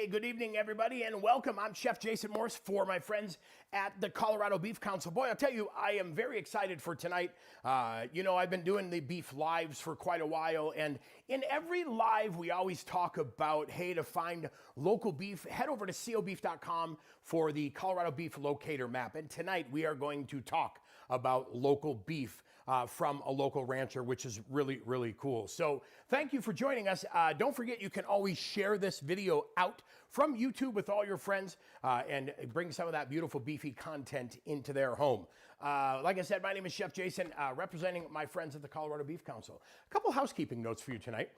Hey, good evening, everybody, and welcome. I'm Chef Jason Morse for my friends at the Colorado Beef Council. Boy, I'll tell you, I am very excited for tonight. I've been doing the beef lives for quite a while, and in every live, we always talk about, hey, to find local beef, head over to cobeef.com for the Colorado Beef Locator Map. And tonight, we are going to talk about local beef from a local rancher, which is really, really cool. So thank you for joining us. Don't forget, you can always share this video out from YouTube with all your friends and bring some of that beautiful beefy content into their home. Like I said, my name is Chef Jason, representing my friends at the Colorado Beef Council. A couple housekeeping notes for you tonight.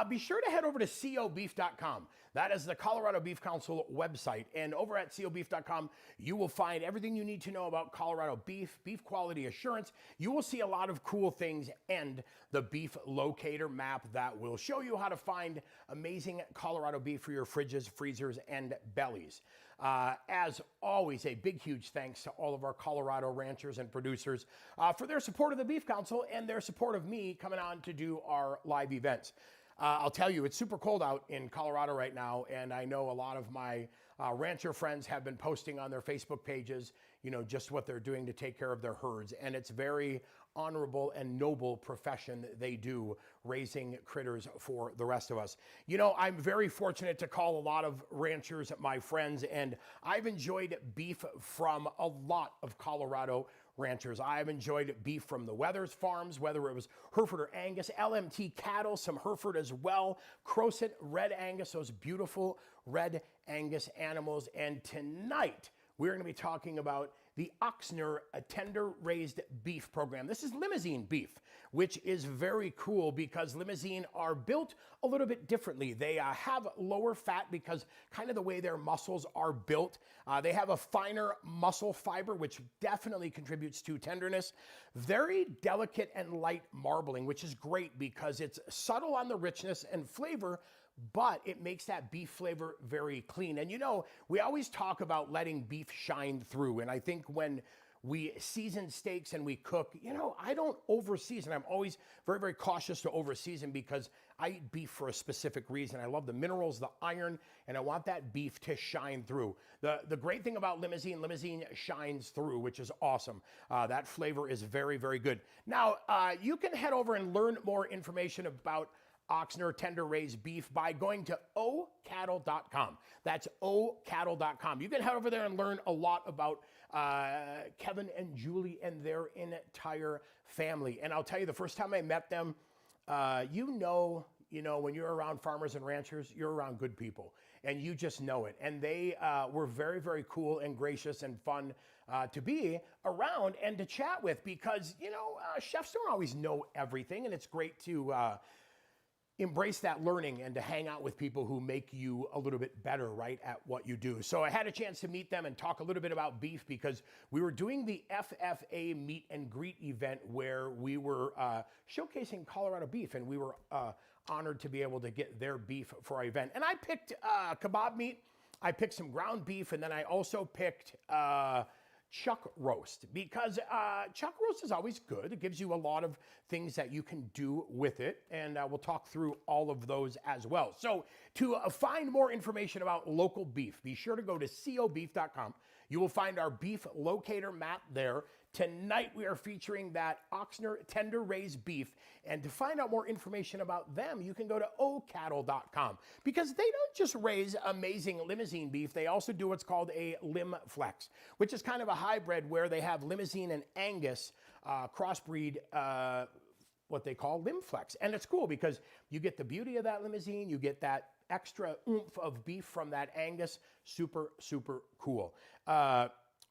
Be sure to head over to cobeef.com. That is the Colorado Beef Council website. And over at cobeef.com, you will find everything you need to know about Colorado beef, beef quality assurance. You will see a lot of cool things and the beef locator map that will show you how to find amazing Colorado beef for your fridges, freezers, and bellies. As always, a big, huge thanks to all of our Colorado ranchers and producers for their support of the Beef Council and their support of me coming on to do our live events. I'll tell you, it's super cold out in Colorado right now, and I know a lot of my rancher friends have been posting on their Facebook pages, just what they're doing to take care of their herds, and it's very honorable and noble profession they do, raising critters for the rest of us. I'm very fortunate to call a lot of ranchers my friends, and I've enjoyed beef from a lot of Colorado ranchers. I've enjoyed beef from the Weathers farms, whether it was Hereford or Angus, LMT cattle, some Hereford as well, Crocet, Red Angus, those beautiful Red Angus animals. And tonight, we're going to be talking about the Ochsner Tender Raised Beef program. This is limousine beef, which is very cool because limousine are built a little bit differently. They have lower fat because kind of the way their muscles are built. They have a finer muscle fiber, which definitely contributes to tenderness. Very delicate and light marbling, which is great because it's subtle on the richness and flavor, but it makes that beef flavor very clean. And we always talk about letting beef shine through. And I think when we season steaks and we cook, I don't over season. I'm always very, very cautious to over season because I eat beef for a specific reason. I love the minerals, the iron, and I want that beef to shine through. The great thing about limousine shines through, which is awesome. That flavor is very, very good. Now, you can head over and learn more information about Ochsner Tender Raised Beef by going to ocattle.com. That's ocattle.com. You can head over there and learn a lot about Kevin and Julie and their entire family. And I'll tell you, the first time I met them, when you're around farmers and ranchers, you're around good people, and you just know it. And they were very, very cool and gracious and fun to be around and to chat with because, chefs don't always know everything, and it's great to embrace that learning and to hang out with people who make you a little bit better, right, at what you do. So I had a chance to meet them and talk a little bit about beef because we were doing the FFA meet and greet event where we were showcasing Colorado beef, and we were honored to be able to get their beef for our event. And I picked kebab meat, I picked some ground beef, and then I also picked chuck roast because chuck roast is always good. It gives you a lot of things that you can do with it, and we'll talk through all of those as well. So to find more information about local beef, be sure to go to cobeef.com. You will find our beef locator map there. Tonight we are featuring that Ochsner Tender Raised Beef, and to find out more information about them, you can go to ocattle.com because they don't just raise amazing limousine beef, they also do what's called a lim flex, which is kind of a hybrid where they have limousine and Angus crossbreed what they call lim flex. And it's cool because you get the beauty of that limousine, you get that extra oomph of beef from that Angus. Super, super cool.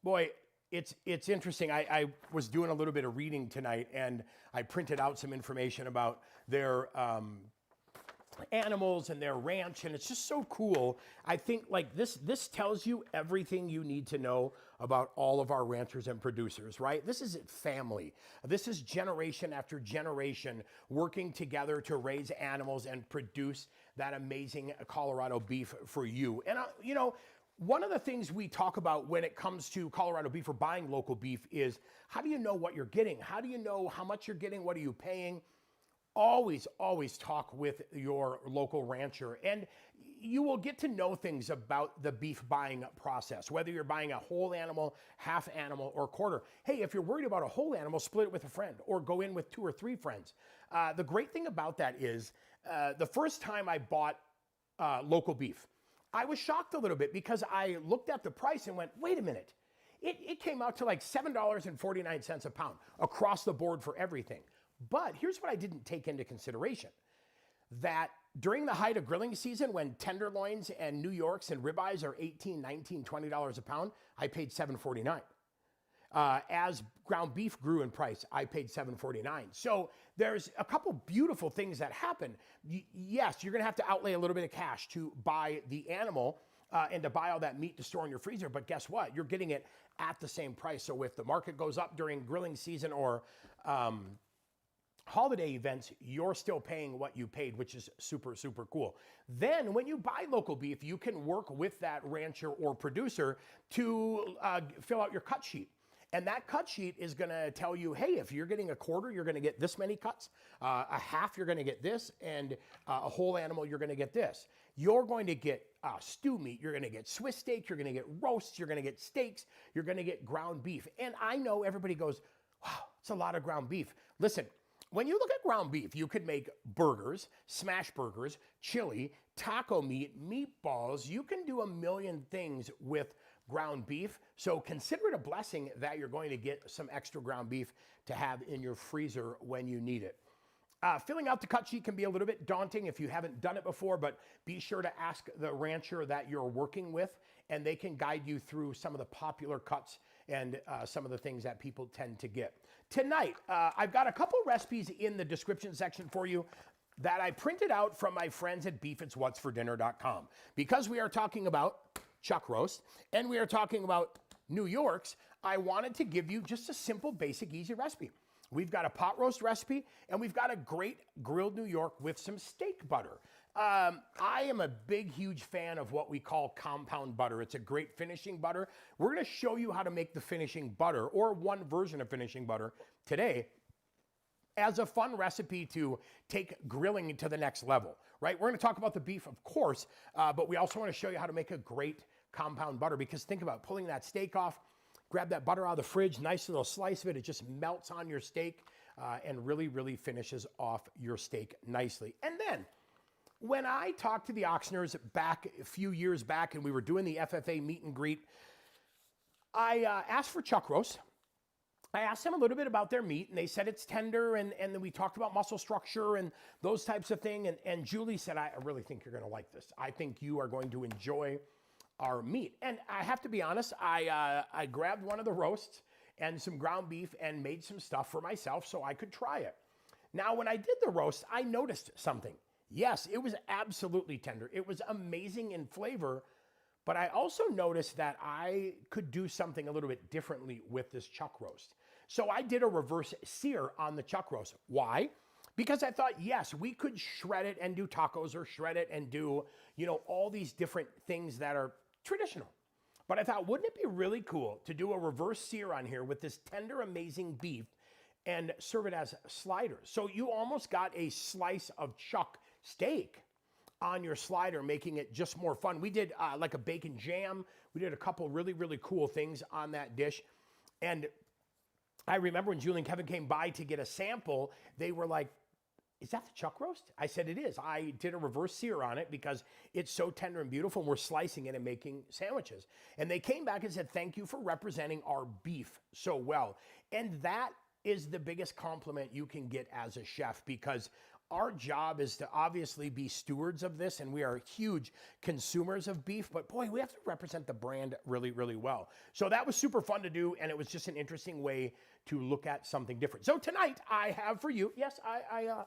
Boy, it's interesting. I was doing a little bit of reading tonight, and I printed out some information about their animals and their ranch, and it's just so cool. I think like this tells you everything you need to know about all of our ranchers and producers, right? This is family. This is generation after generation working together to raise animals and produce that amazing Colorado beef for you. And one of the things we talk about when it comes to Colorado beef or buying local beef is how do you know what you're getting? How do you know how much you're getting? What are you paying? Always talk with your local rancher. And, you will get to know things about the beef buying process, whether you're buying a whole animal, half animal, or quarter. Hey, if you're worried about a whole animal, split it with a friend or go in with 2 or 3 friends. The great thing about that is the first time I bought local beef, I was shocked a little bit because I looked at the price and went, wait a minute. It came out to like $7.49 a pound across the board for everything. But here's what I didn't take into consideration. That during the height of grilling season, when tenderloins and New Yorks and ribeyes are $18, $19, $20 a pound, I paid $7.49. As ground beef grew in price, I paid $7.49. So there's a couple beautiful things that happen. Yes, you're gonna have to outlay a little bit of cash to buy the animal and to buy all that meat to store in your freezer, but guess what? You're getting it at the same price. So if the market goes up during grilling season or holiday events, you're still paying what you paid, which is super, super cool. Then when you buy local beef, you can work with that rancher or producer to fill out your cut sheet. And that cut sheet is gonna tell you, hey, if you're getting a quarter, you're gonna get this many cuts, a half, you're gonna get this, and a whole animal, you're gonna get this. You're going to get stew meat, you're gonna get Swiss steak, you're gonna get roasts, you're gonna get steaks, you're gonna get ground beef. And I know everybody goes, wow, it's a lot of ground beef. Listen, when you look at ground beef, you could make burgers, smash burgers, chili, taco meat, meatballs. You can do a million things with ground beef. So consider it a blessing that you're going to get some extra ground beef to have in your freezer when you need it. Filling out the cut sheet can be a little bit daunting if you haven't done it before, but be sure to ask the rancher that you're working with, and they can guide you through some of the popular cuts and some of the things that people tend to get. Tonight, I've got a couple recipes in the description section for you that I printed out from my friends at beefitswhatsfordinner.com. Because we are talking about chuck roast and we are talking about New Yorks, I wanted to give you just a simple, basic, easy recipe. We've got a pot roast recipe and we've got a great grilled New York with some steak butter. I am a big, huge fan of what we call compound butter. It's a great finishing butter. We're gonna show you how to make the finishing butter, or one version of finishing butter today, as a fun recipe to take grilling to the next level, right? We're gonna talk about the beef, of course, but we also wanna show you how to make a great compound butter, because think about pulling that steak off, grab that butter out of the fridge, nice little slice of it, it just melts on your steak and really, really finishes off your steak nicely. And then, when I talked to the Ochners back a few years back and we were doing the FFA meet and greet, I asked for chuck roast. I asked them a little bit about their meat and they said it's tender, and then we talked about muscle structure and those types of things. And Julie said, I really think you're gonna like this. I think you are going to enjoy our meat. And I have to be honest, I grabbed one of the roasts and some ground beef and made some stuff for myself so I could try it. Now, when I did the roast, I noticed something. Yes, it was absolutely tender. It was amazing in flavor, but I also noticed that I could do something a little bit differently with this chuck roast. So I did a reverse sear on the chuck roast. Why? Because I thought, yes, we could shred it and do tacos, or shred it and do, you know, all these different things that are traditional. But I thought, wouldn't it be really cool to do a reverse sear on here with this tender, amazing beef and serve it as sliders? So you almost got a slice of chuck steak on your slider, making it just more fun. We did like a bacon jam. We did a couple really, really cool things on that dish. And I remember when Julie and Kevin came by to get a sample, they were like, is that the chuck roast? I said, it is. I did a reverse sear on it because it's so tender and beautiful, and we're slicing it and making sandwiches. And they came back and said, thank you for representing our beef so well. And that is the biggest compliment you can get as a chef, because our job is to obviously be stewards of this, and we are huge consumers of beef, but boy, we have to represent the brand really, really well. So that was super fun to do, and it was just an interesting way to look at something different. So tonight, I have for you, yes,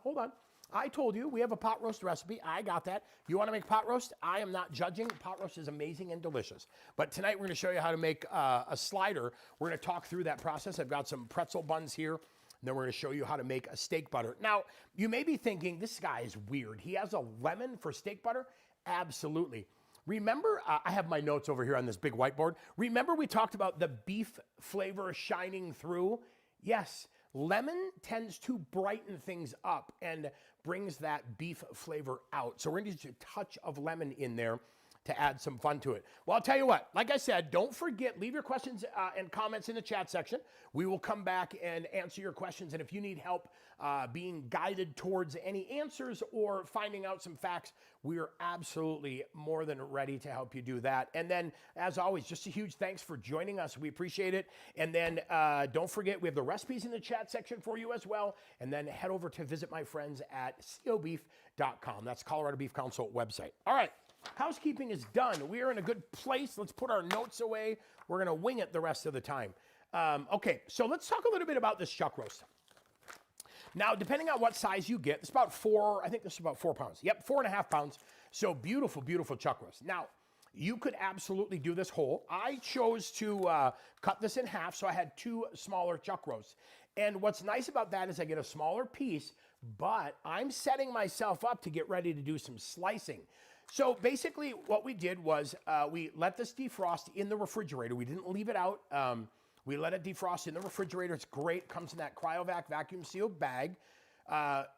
hold on. I told you we have a pot roast recipe. I got that. You want to make pot roast? I am not judging. Pot roast is amazing and delicious. But tonight, we're going to show you how to make a slider. We're going to talk through that process. I've got some pretzel buns here. And then we're going to show you how to make a steak butter. Now, you may be thinking, this guy is weird. He has a lemon for steak butter? Absolutely. Remember, I have my notes over here on this big whiteboard. Remember we talked about the beef flavor shining through? Yes, lemon tends to brighten things up and brings that beef flavor out. So we're gonna use a touch of lemon in there to add some fun to it. Well, I'll tell you what, like I said, don't forget, leave your questions and comments in the chat section. We will come back and answer your questions. And if you need help being guided towards any answers or finding out some facts, we are absolutely more than ready to help you do that. And then, as always, just a huge thanks for joining us. We appreciate it. And then don't forget, we have the recipes in the chat section for you as well. And then head over to visit my friends at cobeef.com. That's Colorado Beef Council website. All right. Housekeeping is done. We are in a good place. Let's put our notes away. We're going to wing it the rest of the time. Okay, so let's talk a little bit about this chuck roast. Now, depending on what size you get, it's about I think this is about 4 pounds. Yep, 4.5 pounds. So beautiful, beautiful chuck roast. Now, you could absolutely do this whole. I chose to cut this in half, so I had 2 smaller chuck roasts. And what's nice about that is I get a smaller piece, but I'm setting myself up to get ready to do some slicing. So basically what we did was we let this defrost in the refrigerator. We didn't leave it out. We let it defrost in the refrigerator. It's great. Comes in that CryoVac vacuum sealed bag.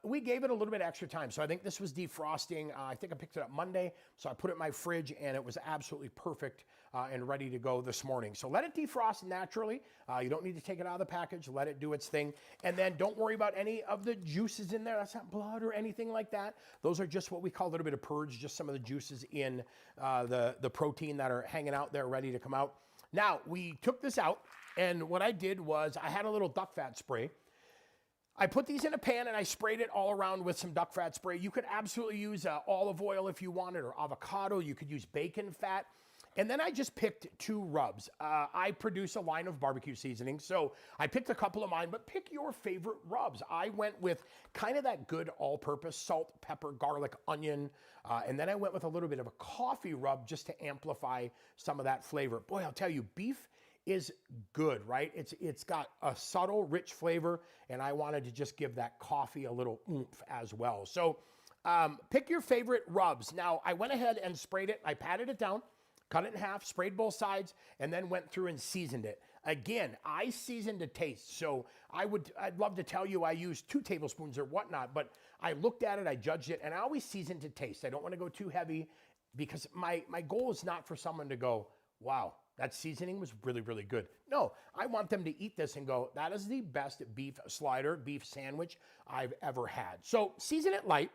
We gave it a little bit extra time. So I think this was defrosting. I think I picked it up Monday. So I put it in my fridge and it was absolutely perfect and ready to go this morning. So let it defrost naturally. You don't need to take it out of the package. Let it do its thing. And then don't worry about any of the juices in there. That's not blood or anything like that. Those are just what we call a little bit of purge, just some of the juices in the protein that are hanging out there ready to come out. Now, we took this out, and what I did was I had a little duck fat spray. I put these in a pan and I sprayed it all around with some duck fat spray. You could absolutely use olive oil if you wanted, or avocado. You could use bacon fat. And then I just picked 2 rubs. I produce a line of barbecue seasoning, so I picked a couple of mine, but pick your favorite rubs. I went with kind of that good all-purpose salt, pepper, garlic, onion, and then I went with a little bit of a coffee rub just to amplify some of that flavor. Boy, I'll tell you, beef is good, right? It's got a subtle, rich flavor, and I wanted to just give that coffee a little oomph as well. So pick your favorite rubs. Now, I went ahead and sprayed it. I patted it down, cut it in half, sprayed both sides, and then went through and seasoned it. Again, I seasoned to taste, so I'd love to tell you I used 2 tablespoons or whatnot, but I looked at it, I judged it, and I always season to taste. I don't want to go too heavy because my goal is not for someone to go, wow, that seasoning was really, really good. No, I want them to eat this and go, that is the best beef slider, beef sandwich I've ever had. So season it light,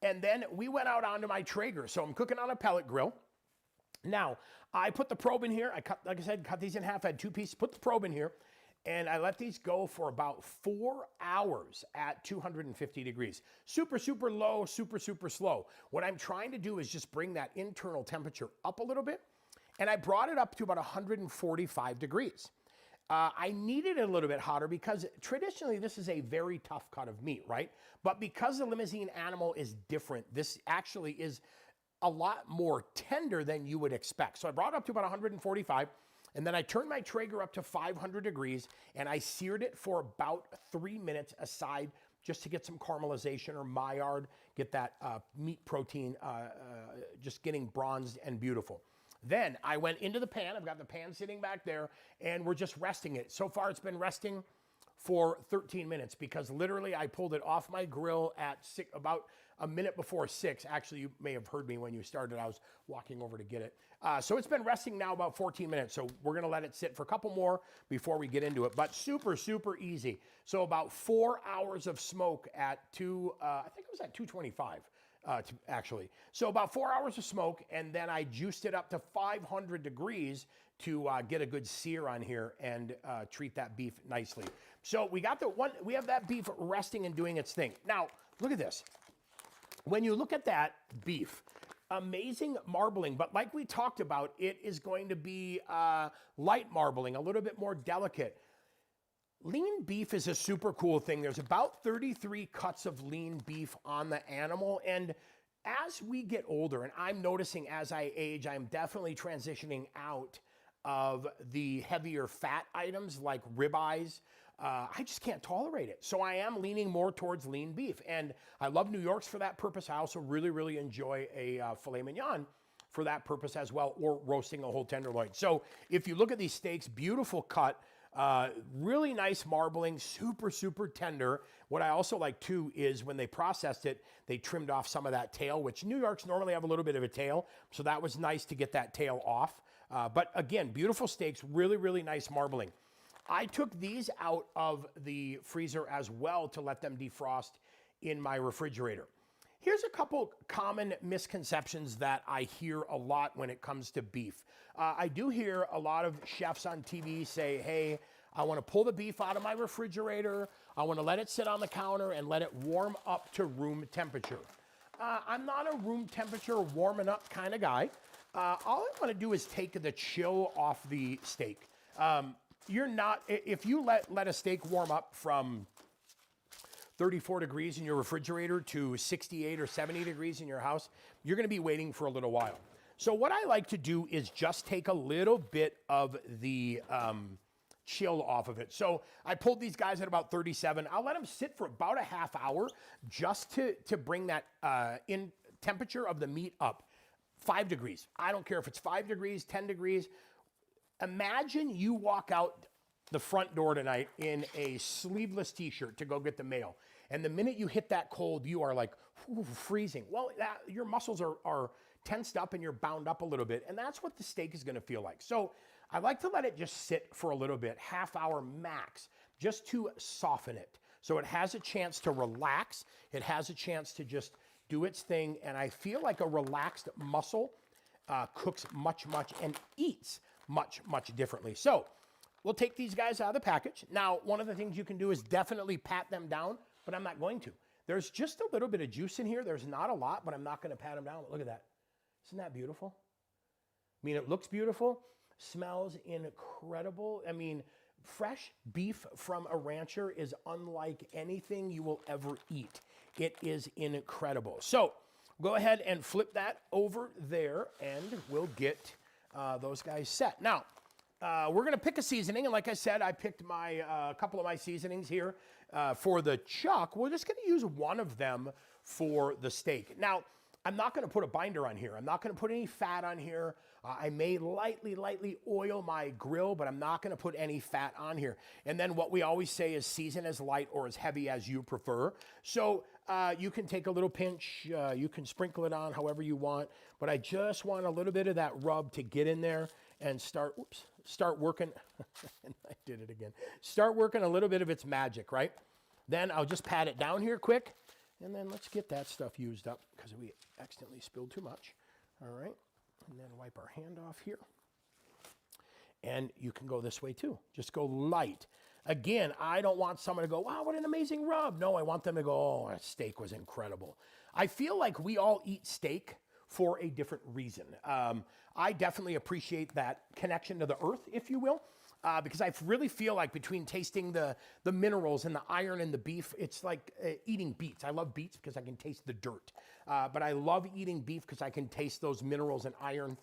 and then we went out onto my Traeger. So I'm cooking on a pellet grill. Now, I put the probe in here. Like I said, cut these in half. I had 2 pieces, put the probe in here, and I let these go for about 4 hours at 250 degrees. Super, super low, super, super slow. What I'm trying to do is just bring that internal temperature up a little bit, and I brought it up to about 145 degrees. I needed it a little bit hotter because traditionally this is a very tough cut of meat, right? But because the limousine animal is different, this actually is a lot more tender than you would expect. So I brought it up to about 145, and then I turned my Traeger up to 500 degrees, and I seared it for about 3 minutes aside just to get some caramelization or Maillard, get that meat protein just getting bronzed and beautiful. Then I went into the pan. I've got the pan sitting back there, and we're just resting it. So far, it's been resting for 13 minutes because literally I pulled it off my grill at about a minute before 6. Actually, you may have heard me when you started. I was walking over to get it. So it's been resting now about 14 minutes. So we're going to let it sit for a couple more before we get into it. But super, super easy. So about 4 hours of smoke at I think it was at 225. Actually. So about 4 hours of smoke, and then I juiced it up to 500 degrees to get a good sear on here and treat that beef nicely. So we have that beef resting and doing its thing. Now, look at this. When you look at that beef, amazing marbling, but like we talked about, it is going to be light marbling, a little bit more delicate. Lean beef is a super cool thing. There's about 33 cuts of lean beef on the animal. And as we get older, and I'm noticing as I age, I'm definitely transitioning out of the heavier fat items like ribeyes. I just can't tolerate it. So I am leaning more towards lean beef. And I love New York's for that purpose. I also really, really enjoy a filet mignon for that purpose as well, or roasting a whole tenderloin. So if you look at these steaks, beautiful cut. Really nice marbling, super, super tender. What I also like too is when they processed it, they trimmed off some of that tail, which New Yorks normally have a little bit of a tail. So that was nice to get that tail off. But again, beautiful steaks, really, really nice marbling. I took these out of the freezer as well to let them defrost in my refrigerator. Here's a couple common misconceptions that I hear a lot when it comes to beef. I do hear a lot of chefs on TV say, hey, I want to pull the beef out of my refrigerator. I want to let it sit on the counter and let it warm up to room temperature. I'm not a room temperature warming up kind of guy. All I want to do is take the chill off the steak. If you let a steak warm up from 34 degrees in your refrigerator to 68 or 70 degrees in your house, you're gonna be waiting for a little while. So what I like to do is just take a little bit of the chill off of it. So I pulled these guys at about 37. I'll let them sit for about a half hour just to bring that in temperature of the meat up. 5 degrees. I don't care if it's 5 degrees, 10 degrees. Imagine you walk out the front door tonight in a sleeveless t-shirt to go get the mail. And the minute you hit that cold, you are like freezing. Well, your muscles are tensed up and you're bound up a little bit. And that's what the steak is gonna feel like. So I like to let it just sit for a little bit, half hour max, just to soften it. So it has a chance to relax. It has a chance to just do its thing. And I feel like a relaxed muscle cooks much, and eats much differently. So we'll take these guys out of the package. Now, one of the things you can do is definitely pat them down, but I'm not going to. There's just a little bit of juice in here. There's not a lot, but I'm not going to pat them down. Look at that. Isn't that beautiful? I mean, it looks beautiful, smells incredible. I mean, fresh beef from a rancher is unlike anything you will ever eat. It is incredible. So go ahead and flip that over there and we'll get those guys set. Now, we're going to pick a seasoning, and like I said, I picked my couple of my seasonings here for the chuck. We're just going to use one of them for the steak. Now, I'm not going to put a binder on here. I'm not going to put any fat on here. I may lightly oil my grill, but I'm not going to put any fat on here. And then what we always say is season as light or as heavy as you prefer. So you can take a little pinch, you can sprinkle it on however you want, but I just want a little bit of that rub to get in there and start working. I did it again. Start working a little bit of its magic, right? Then I'll just pat it down here quick, and then let's get that stuff used up because we accidentally spilled too much. All right, and then wipe our hand off here. And you can go this way too. Just go light. Again, I don't want someone to go, wow, what an amazing rub. No, I want them to go, oh, that steak was incredible. I feel like we all eat steak for a different reason. I definitely appreciate that connection to the earth, if you will, because I really feel like between tasting the minerals and the iron in the beef, it's like eating beets. I love beets because I can taste the dirt, but I love eating beef because I can taste those minerals and iron,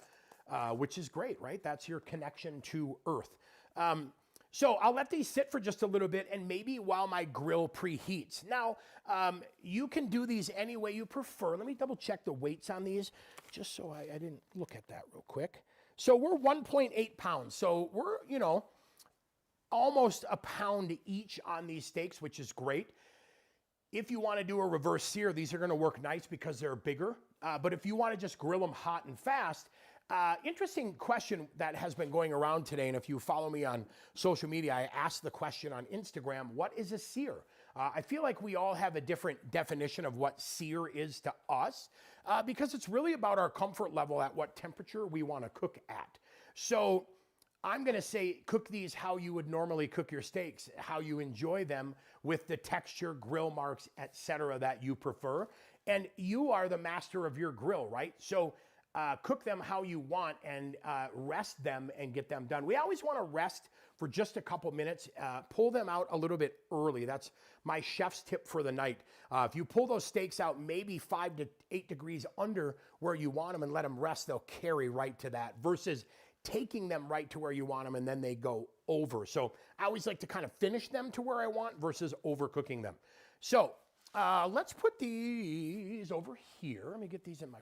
which is great, right? That's your connection to earth. So I'll let these sit for just a little bit and maybe while my grill preheats. Now, you can do these any way you prefer. Let me double check the weights on these just so I didn't look at that real quick. So we're 1.8 pounds. So we're, almost a pound each on these steaks, which is great. If you want to do a reverse sear, these are going to work nice because they're bigger. But if you want to just grill them hot and fast, interesting question that has been going around today, and if you follow me on social media, I asked the question on Instagram, what is a sear? I feel like we all have a different definition of what sear is to us, because it's really about our comfort level at what temperature we want to cook at. So I'm going to say cook these how you would normally cook your steaks, how you enjoy them with the texture, grill marks, etc. that you prefer. And you are the master of your grill, right? So cook them how you want and rest them and get them done. We always want to rest for just a couple minutes. Pull them out a little bit early. That's my chef's tip for the night. If you pull those steaks out maybe 5 to 8 degrees under where you want them and let them rest, they'll carry right to that versus taking them right to where you want them and then they go over. So I always like to kind of finish them to where I want versus overcooking them. So let's put these over here. Let me get these in my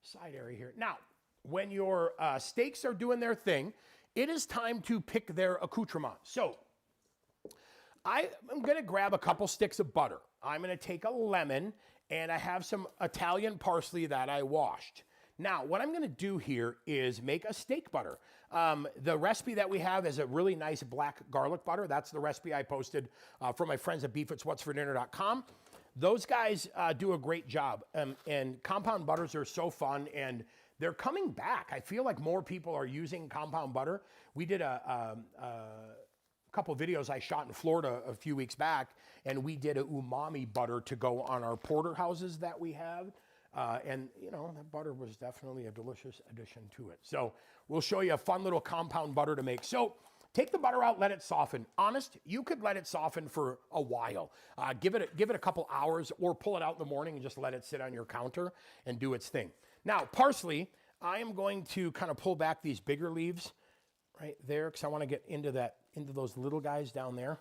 side area here. Now, when your steaks are doing their thing, it is time to pick their accoutrement. So I am going to grab a couple sticks of butter. I'm going to take a lemon, and I have some Italian parsley that I washed. Now, what I'm going to do here is make a steak butter. The recipe that we have is a really nice black garlic butter. That's the recipe I posted for my friends at beefitswhatsfordinner.com. Those guys do a great job, and compound butters are so fun, and they're coming back. I feel like more people are using compound butter. We did a couple videos I shot in Florida a few weeks back, and we did a umami butter to go on our porterhouses that we have. And, you know, that butter was definitely a delicious addition to it. So we'll show you a fun little compound butter to make. So take the butter out, let it soften. Honest, you could let it soften for a while. Give it a couple hours, or pull it out in the morning and just let it sit on your counter and do its thing. Now, parsley, I am going to kind of pull back these bigger leaves right there because I want to get into those little guys down there.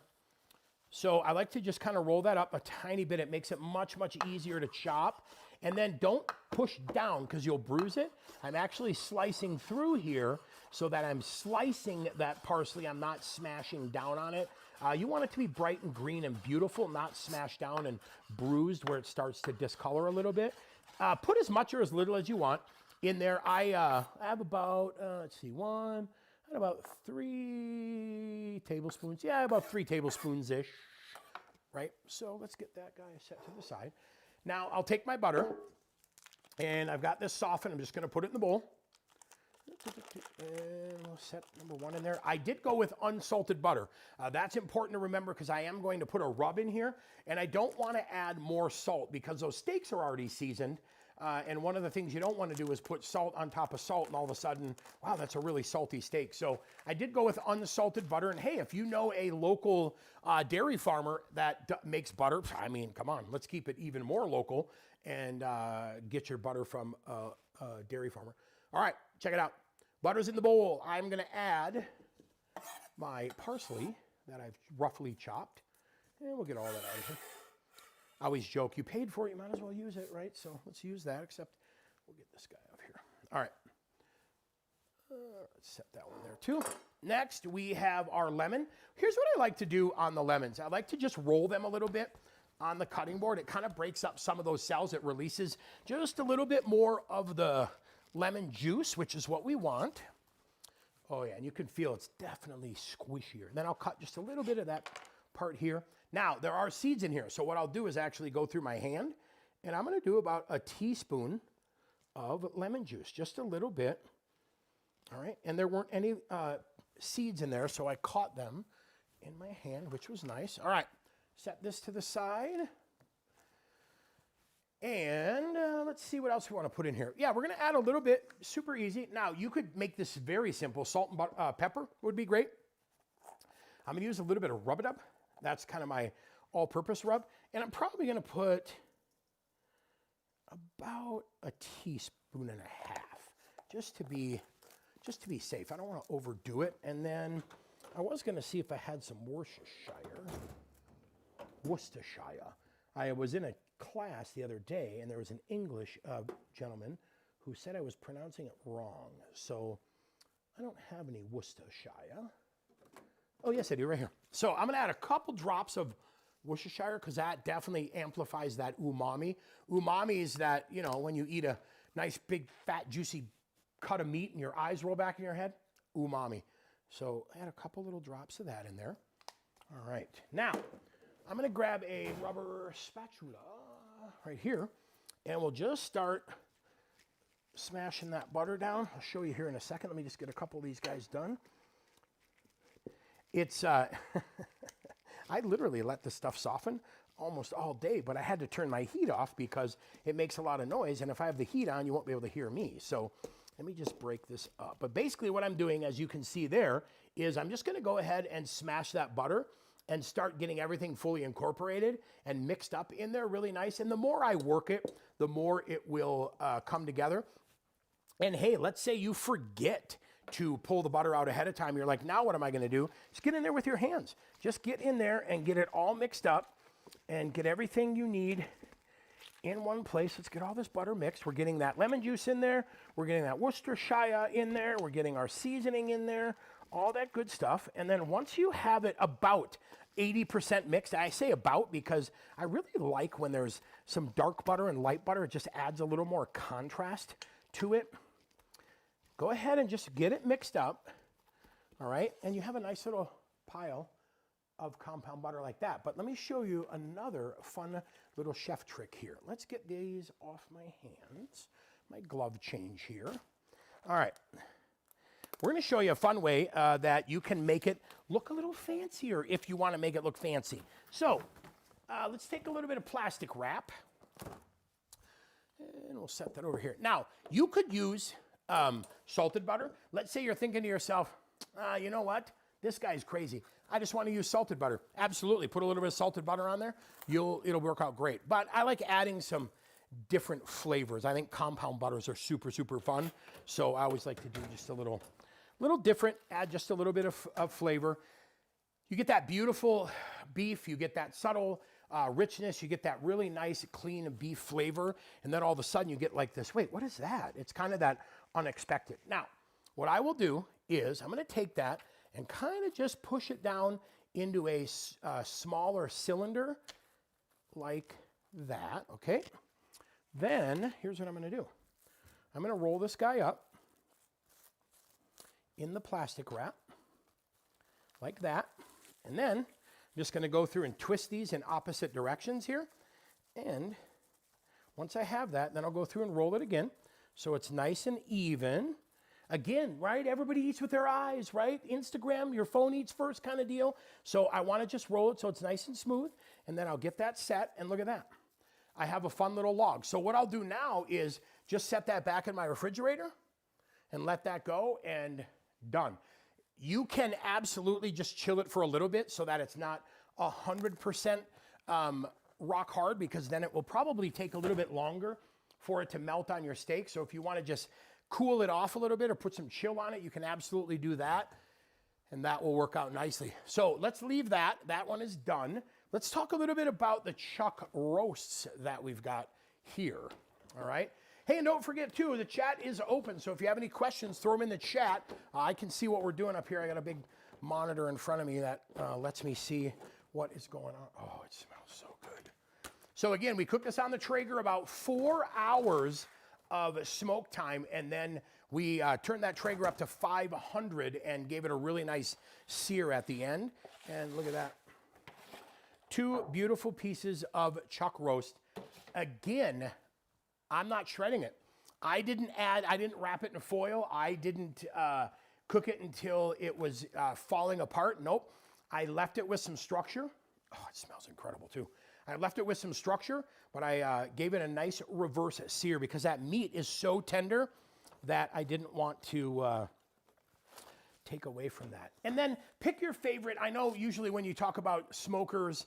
So I like to just kind of roll that up a tiny bit. It makes it much, much easier to chop. And then don't push down because you'll bruise it. I'm actually slicing through here so that I'm slicing that parsley. I'm not smashing down on it. You want it to be bright and green and beautiful, not smashed down and bruised where it starts to discolor a little bit. Put as much or as little as you want in there. I have about, let's see, about 3 tablespoons. Yeah, about 3 tablespoons-ish, right? So let's get that guy set to the side. Now, I'll take my butter, and I've got this softened. I'm just going to put it in the bowl. And we'll set number 1 in there. I did go with unsalted butter. That's important to remember because I am going to put a rub in here, and I don't want to add more salt because those steaks are already seasoned. And one of the things you don't want to do is put salt on top of salt, and all of a sudden, wow, that's a really salty steak. So I did go with unsalted butter. And hey, if you know a local dairy farmer that makes butter, I mean, come on, let's keep it even more local and get your butter from a dairy farmer. All right, check it out. Butter's in the bowl. I'm going to add my parsley that I've roughly chopped, and we'll get all that out of here. I always joke, you paid for it, you might as well use it, right? So let's use that, except we'll get this guy up here. All right. Let's set that one there too. Next, we have our lemon. Here's what I like to do on the lemons. I like to just roll them a little bit on the cutting board. It kind of breaks up some of those cells. It releases just a little bit more of the lemon juice, which is what we want. Oh yeah, and you can feel it's definitely squishier. Then I'll cut just a little bit of that part here. Now, there are seeds in here, so what I'll do is actually go through my hand, and I'm going to do about a teaspoon of lemon juice, just a little bit, all right? And there weren't any seeds in there, so I caught them in my hand, which was nice. All right, set this to the side, and let's see what else we want to put in here. Yeah, we're going to add a little bit, super easy. Now, you could make this very simple. Salt and pepper would be great. I'm going to use a little bit of rub-a-dub. That's kind of my all-purpose rub. And I'm probably going to put about a teaspoon and a half just to be safe. I don't want to overdo it. And then I was going to see if I had some Worcestershire. I was in a class the other day, and there was an English gentleman who said I was pronouncing it wrong. So I don't have any Worcestershire. Oh, yes, I do, right here. So I'm going to add a couple drops of Worcestershire because that definitely amplifies that umami. Umami is that, you know, when you eat a nice, big, fat, juicy cut of meat and your eyes roll back in your head, umami. So add a couple little drops of that in there. All right. Now, I'm going to grab a rubber spatula right here, and we'll just start smashing that butter down. I'll show you here in a second. Let me just get a couple of these guys done. It's, I literally let this stuff soften almost all day, but I had to turn my heat off because it makes a lot of noise, and if I have the heat on, you won't be able to hear me. So let me just break this up. But basically what I'm doing, as you can see there, is I'm just going to go ahead and smash that butter and start getting everything fully incorporated and mixed up in there really nice. And the more I work it, the more it will come together. And hey, let's say you forget to pull the butter out ahead of time. You're like, now what am I going to do? Just get in there with your hands. Just get in there and get it all mixed up and get everything you need in one place. Let's get all this butter mixed. We're getting that lemon juice in there. We're getting that Worcestershire in there. We're getting our seasoning in there. all that good stuff. And then once you have it about 80% mixed, I say about because I really like when there's some dark butter and light butter. It just adds a little more contrast to it. Go ahead and just get it mixed up, all right? And you have a nice little pile of compound butter like that. But let me show you another fun little chef trick here. Let's get these off my hands, my glove change here. All right. We're going to show you a fun way that you can make it look a little fancier if you want to make it look fancy. So let's take a little bit of plastic wrap, and we'll set that over here. Now, you could use salted butter. Let's say you're thinking to yourself, you know what? This guy's crazy. I just want to use salted butter. Absolutely. Put a little bit of salted butter on there. It'll work out great. But I like adding some different flavors. I think compound butters are super, super fun. So I always like to do just a little different, add just a little bit of flavor. You get that beautiful beef, you get that subtle richness, you get that really nice, clean beef flavor, and then all of a sudden you get like this, wait, what is that? It's kind of that unexpected. Now, what I will do is I'm gonna take that and kind of just push it down into a smaller cylinder like that, okay? Then, here's what I'm gonna do. I'm gonna roll this guy up in the plastic wrap, like that. And then I'm just gonna go through and twist these in opposite directions here. And once I have that, then I'll go through and roll it again so it's nice and even. Again, right, everybody eats with their eyes, right? Instagram, your phone eats first kind of deal. So I wanna just roll it so it's nice and smooth, and then I'll get that set, and look at that. I have a fun little log. So what I'll do now is just set that back in my refrigerator and let that go, and done. You can absolutely just chill it for a little bit so that it's not 100% rock hard, because then it will probably take a little bit longer for it to melt on your steak. So if you want to just cool it off a little bit or put some chill on it, you can absolutely do that, and that will work out nicely. So let's leave that. That one is done. Let's talk a little bit about the chuck roasts that we've got here, all right? Hey, and don't forget, too, the chat is open, so if you have any questions, throw them in the chat. I can see what we're doing up here. I got a big monitor in front of me that lets me see what is going on. Oh, it smells so good. So, again, we cooked this on the Traeger, about 4 hours of smoke time, and then we turned that Traeger up to 500 and gave it a really nice sear at the end. And look at that. 2 beautiful pieces of chuck roast. Again, I'm not shredding it. I didn't wrap it in foil. I didn't cook it until it was falling apart. Nope. I left it with some structure. Oh, it smells incredible too. I left it with some structure, but I gave it a nice reverse sear because that meat is so tender that I didn't want to take away from that. And then pick your favorite. I know usually when you talk about smokers,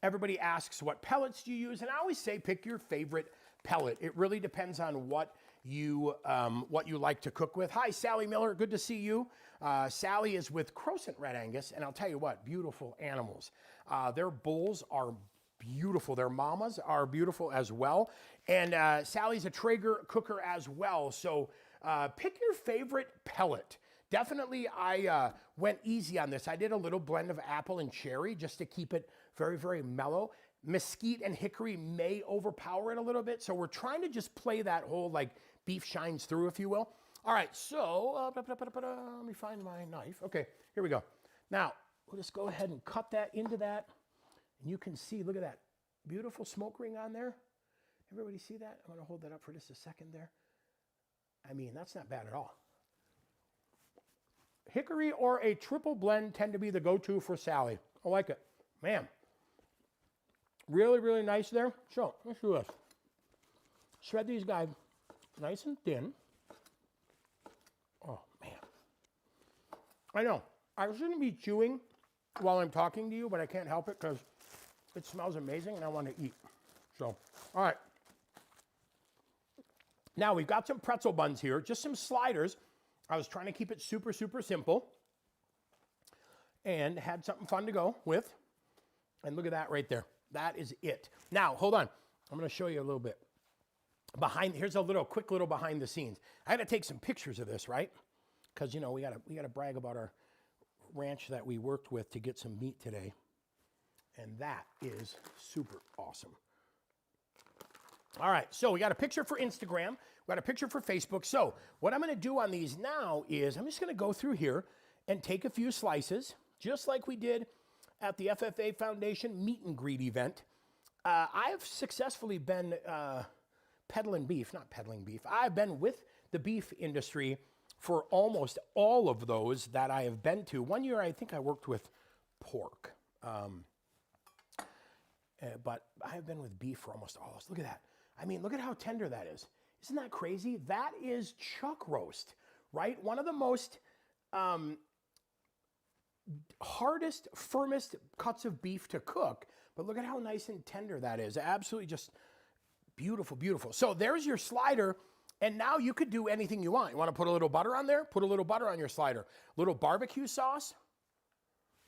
everybody asks what pellets do you use, and I always say pick your favorite pellet. It really depends on what you like to cook with. Hi, Sally Miller. Good to see you. Sally is with Crocent Red Angus, and I'll tell you what, beautiful animals. Their bulls are beautiful. Their mamas are beautiful as well. And Sally's a Traeger cooker as well. So pick your favorite pellet. Definitely, I went easy on this. I did a little blend of apple and cherry just to keep it very, very mellow. Mesquite and hickory may overpower it a little bit, so we're trying to just play that whole, like, beef shines through, if you will. All right, so let me find my knife. Okay, here we go. Now, we'll just go ahead and cut that into that, and you can see, look at that beautiful smoke ring on there. Everybody see that? I'm going to hold that up for just a second there. I mean, that's not bad at all. Hickory or a triple blend tend to be the go-to for Sally. I like it. Man. Really, really nice there. So, let's do this. Shred these guys nice and thin. Oh, man. I know. I shouldn't be chewing while I'm talking to you, but I can't help it because it smells amazing and I want to eat. So, all right. Now, we've got some pretzel buns here, just some sliders. I was trying to keep it super, super simple and had something fun to go with. And look at that right there. That is it. Now, hold on. I'm going to show you a little bit. Here's a quick little behind the scenes. I had to take some pictures of this, right? because, you know, we gotta brag about our ranch that we worked with to get some meat today. And that is super awesome. All right, so we got a picture for Instagram. We got a picture for Facebook. So what I'm going to do on these now is I'm just going to go through here and take a few slices, just like we did at the FFA Foundation meet and greet event. I've successfully been peddling beef, not peddling beef. I've been with the beef industry for almost all of those that I have been to. One year, I think I worked with pork. But I've been with beef for almost all of those. Look at that. I mean, look at how tender that is. Isn't that crazy? That is chuck roast, right? One of the most hardest, firmest cuts of beef to cook. But look at how nice and tender that is. Absolutely just beautiful, beautiful. So there's your slider. And now you could do anything you want. You want to put a little butter on there? Put a little butter on your slider. A little barbecue sauce?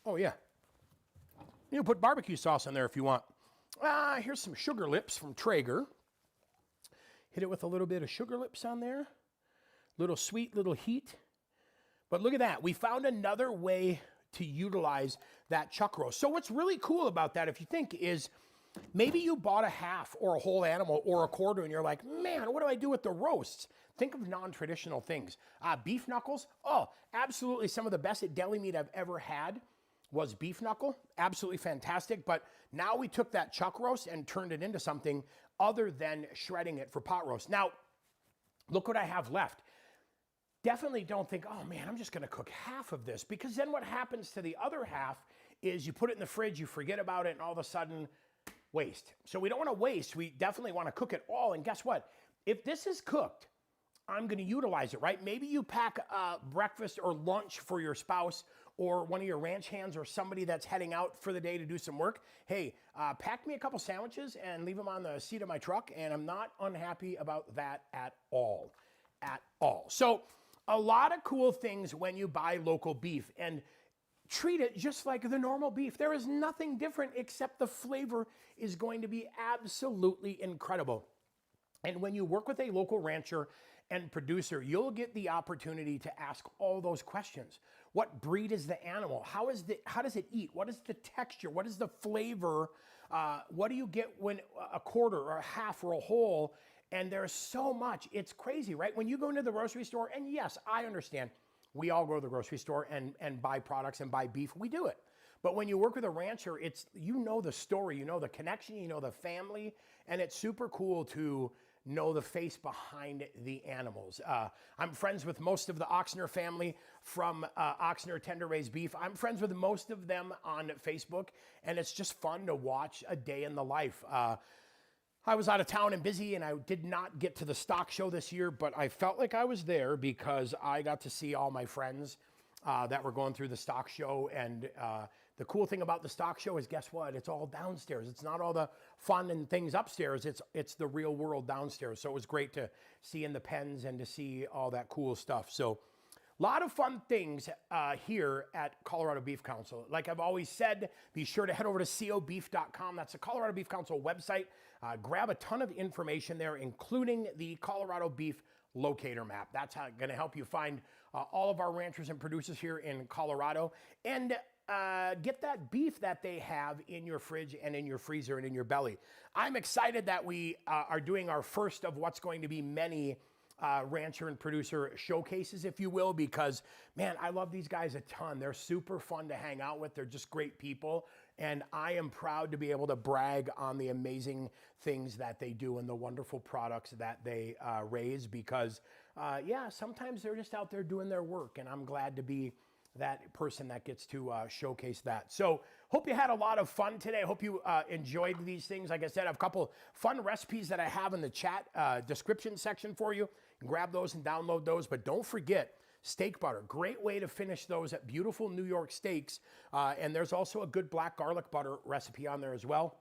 Oh, yeah. You can put barbecue sauce on there if you want. Here's some sugar lips from Traeger. Hit it with a little bit of sugar lips on there. Little sweet, little heat. But look at that. We found another way to utilize that chuck roast. So what's really cool about that, if you think, is maybe you bought a half or a whole animal or a quarter and you're like, man, what do I do with the roasts? Think of non-traditional things. Beef knuckles. Oh, absolutely some of the best deli meat I've ever had was beef knuckle. Absolutely fantastic. But now we took that chuck roast and turned it into something other than shredding it for pot roast. Now, look what I have left. Definitely don't think, oh man, I'm just going to cook half of this, because then what happens to the other half is you put it in the fridge, you forget about it, and all of a sudden, waste. So we don't want to waste. We definitely want to cook it all. And guess what? If this is cooked, I'm going to utilize it, right? Maybe you pack breakfast or lunch for your spouse or one of your ranch hands or somebody that's heading out for the day to do some work. Hey, pack me a couple sandwiches and leave them on the seat of my truck, and I'm not unhappy about that at all. At all. So a lot of cool things when you buy local beef, and treat it just like the normal beef. There is nothing different except the flavor is going to be absolutely incredible. And when you work with a local rancher and producer, you'll get the opportunity to ask all those questions. What breed is the animal? How does it eat? What is the texture? What is the flavor? What do you get when a quarter or a half or a whole? And there's so much. It's crazy, right? When you go into the grocery store, and yes, I understand, we all go to the grocery store and buy products and buy beef. We do it. But when you work with a rancher, you know the story, you know the connection, you know the family, and it's super cool to know the face behind the animals. I'm friends with most of the Ochsner family from Ochsner Tender Raised Beef. I'm friends with most of them on Facebook, and it's just fun to watch a day in the life. I was out of town and busy, and I did not get to the stock show this year, but I felt like I was there because I got to see all my friends that were going through the stock show. And the cool thing about the stock show is, guess what? It's all downstairs. It's not all the fun and things upstairs. It's the real world downstairs. So it was great to see in the pens and to see all that cool stuff. So a lot of fun things here at Colorado Beef Council. Like I've always said, be sure to head over to cobeef.com. That's the Colorado Beef Council website. Grab a ton of information there, including the Colorado Beef Locator Map. That's going to help you find all of our ranchers and producers here in Colorado, and get that beef that they have in your fridge and in your freezer and in your belly. I'm excited that we are doing our first of what's going to be many rancher and producer showcases, if you will, because, man, I love these guys a ton. They're super fun to hang out with. They're just great people. And I am proud to be able to brag on the amazing things that they do and the wonderful products that they raise, because, yeah, sometimes they're just out there doing their work, and I'm glad to be that person that gets to showcase that. So hope you had a lot of fun today. Hope you enjoyed these things. Like I said, I have a couple fun recipes that I have in the chat description section for you. Grab those and download those. But don't forget, steak butter. Great way to finish those at beautiful New York steaks. And there's also a good black garlic butter recipe on there as well.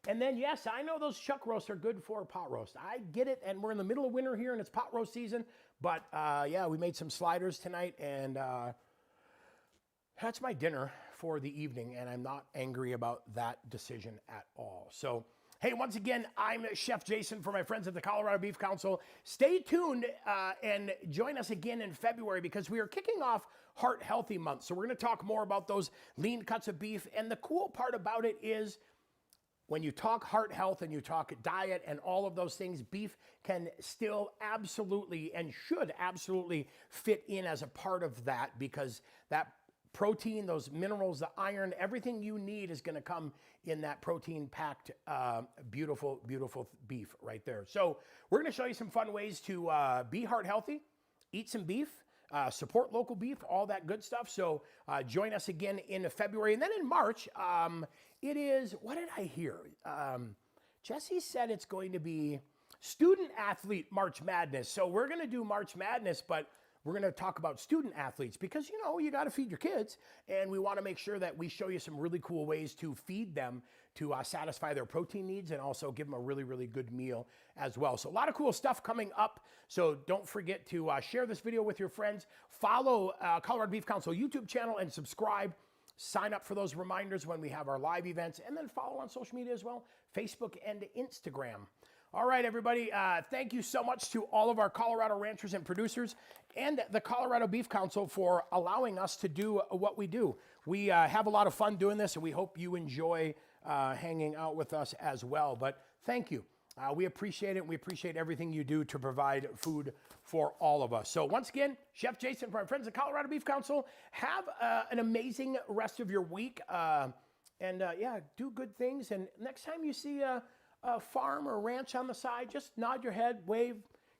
And then, yes, I know those chuck roasts are good for a pot roast. I get it, and we're in the middle of winter here, and it's pot roast season. But, yeah, we made some sliders tonight, and that's my dinner for the evening, and I'm not angry about that decision at all. So Hey, once again, I'm Chef Jason for my friends at the Colorado Beef Council. Stay tuned and join us again in February because we are kicking off Heart Healthy Month. So we're going to talk more about those lean cuts of beef. And the cool part about it is when you talk heart health and you talk diet and all of those things, beef can still absolutely and should absolutely fit in as a part of that, because that protein, those minerals, the iron, everything you need is going to come in that protein-packed, beautiful, beautiful beef right there. So we're going to show you some fun ways to be heart healthy, eat some beef, support local beef, all that good stuff. So join us again in February. And then in March, it is, what did I hear? Jesse said it's going to be student athlete March Madness. So we're going to do March Madness, but we're going to talk about student athletes because, you know, you got to feed your kids, and we want to make sure that we show you some really cool ways to feed them to satisfy their protein needs and also give them a really, really good meal as well. So a lot of cool stuff coming up. So don't forget to share this video with your friends. Follow Colorado Beef Council YouTube channel and subscribe. Sign up for those reminders when we have our live events, and then follow on social media as well, Facebook and Instagram. All right, everybody, thank you so much to all of our Colorado ranchers and producers and the Colorado Beef Council for allowing us to do what we do. We have a lot of fun doing this, and we hope you enjoy hanging out with us as well. But thank you. We appreciate it. We appreciate everything you do to provide food for all of us. So once again, Chef Jason from our friends at Colorado Beef Council. Have an amazing rest of your week. Yeah, do good things. And next time you see a farm or ranch on the side, just nod your head, wave,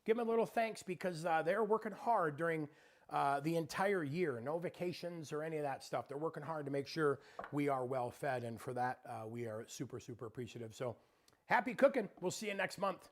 give them a little thanks, because they're working hard during the entire year. No vacations or any of that stuff. They're working hard to make sure we are well fed, and for that we are super, super appreciative. So happy cooking. We'll see you next month.